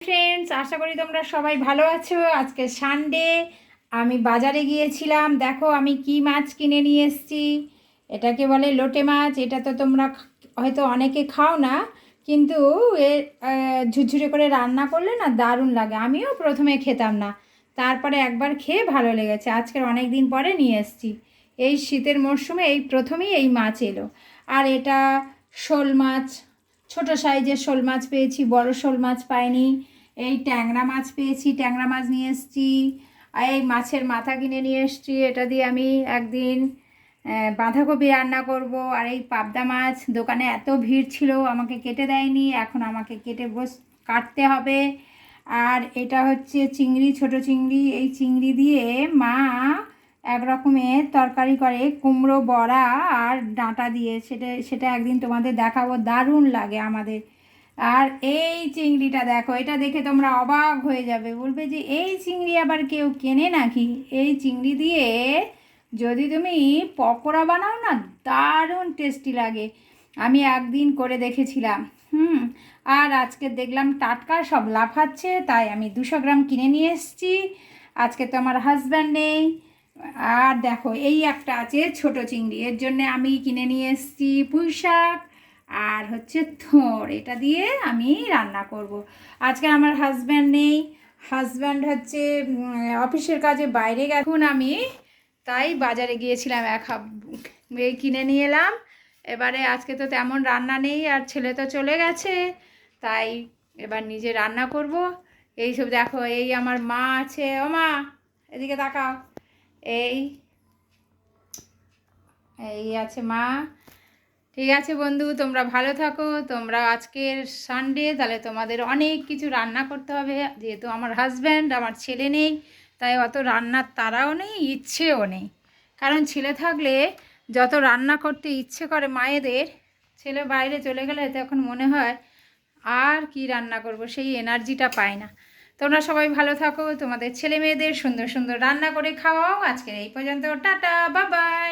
Friends, আশা করি তোমরা সবাই ভালো আছো। আজকে সানডে, আমি বাজারে গিয়েছিলাম। দেখো আমি কি মাছ কিনে নিয়ে এসেছি। এটাকে বলে লোটে মাছ। এটা তো তোমরা হয়তো অনেকে খাও না, কিন্তু এ ঝুরঝুরে করে রান্না করলে না দারুণ লাগে। আমিও প্রথমে খেতাম না, তারপরে একবার খেয়ে ভালো লেগেছে। আজকের অনেক দিন পরে নিয়ে এসেছি। এই শীতের মরশুমে এই প্রথমেই এই মাছ এলো। আর এটা শোল মাছ, ছোট সাইজের শোল মাছ পেয়েছি, বড় শোল মাছ পাইনি। এই ট্যাংরা মাছ পেয়েছি, ট্যাংরা মাছ নিয়ে এসেছি। আর এই মাছের মাথা কিনে নিয়ে এসেছি, এটা দিয়ে আমি একদিন বাঁধাকপি রান্না করব। আর এই পাবদা মাছ, দোকানে এত ভিড় ছিল আমাকে কেটে দেয়নি, এখন আমাকে কাটতে হবে। আর এটা হচ্ছে চিংড়ি, ছোট চিংড়ি। এই চিংড়ি দিয়ে মা এক রকমের তরকারি করে, কুমড়ো বড়া আর ডাঁটা দিয়ে। সেটা একদিন তোমাদের দেখাবো, দারুণ লাগে আমাদের। আর এই চিংড়িটা দেখো, এটা দেখে তোমরা অবাক হয়ে যাবে, বলবে যে এই চিংড়ি আবার কেউ কেনে নাকি। এই চিংড়ি দিয়ে যদি তুমি পকোড়া বানাও না, দারুণ টেস্টি লাগে। আমি একদিন করে দেখেছিলাম। আর আজকে দেখলাম টাটকা সব লাফাচ্ছে, তাই আমি 200 গ্রাম কিনে নিয়ে এসেছি। আজকে তো আমার হাজব্যান্ড নেই। আর দেখো এই একটা আছে ছোট চিংড়ি, এর জন্যে আমি কিনে নিয়ে এসেছি পুঁই শাক আর হচ্ছে থোড়। এটা দিয়ে আমি রান্না করব। আজকে আমার হাজব্যান্ড নেই, হাজব্যান্ড হচ্ছে অফিসের কাজে বাইরে গেছে। আমি তাই বাজারে গিয়েছিলাম, এই কিনে নিয়ে এলাম। এবারে আজকে তো তেমন রান্না নেই, আর ছেলে তো চলে গেছে, তাই এবার নিজে রান্না করব। এইসব দেখো, এই আমার মা আছে। ও মা, এদিকে তাকাও। এই এই আছে মা। ঠিক আছে বন্ধু, তোমরা ভালো থাকো। তোমরা আজকের সানডে, তাহলে তোমাদের অনেক কিছু রান্না করতে হবে। যেহেতু আমার হাজব্যান্ড, আমার ছেলে নেই, তাই অত রান্নার তাড়াও নেই, ইচ্ছেও নেই। কারণ ছেলে থাকলে যত রান্না করতে ইচ্ছে করে মায়েদের, ছেলে বাইরে চলে গেলে তখন মনে হয় আর কি রান্না করব, সেই এনার্জিটা পায় না। তোমরা সবাই ভালো থাকো, তোমাদের ছেলে মেয়েদের সুন্দর সুন্দর রান্না করে খাওয়াও। আজকের এই পর্যন্ত, টাটা, বাই বাই।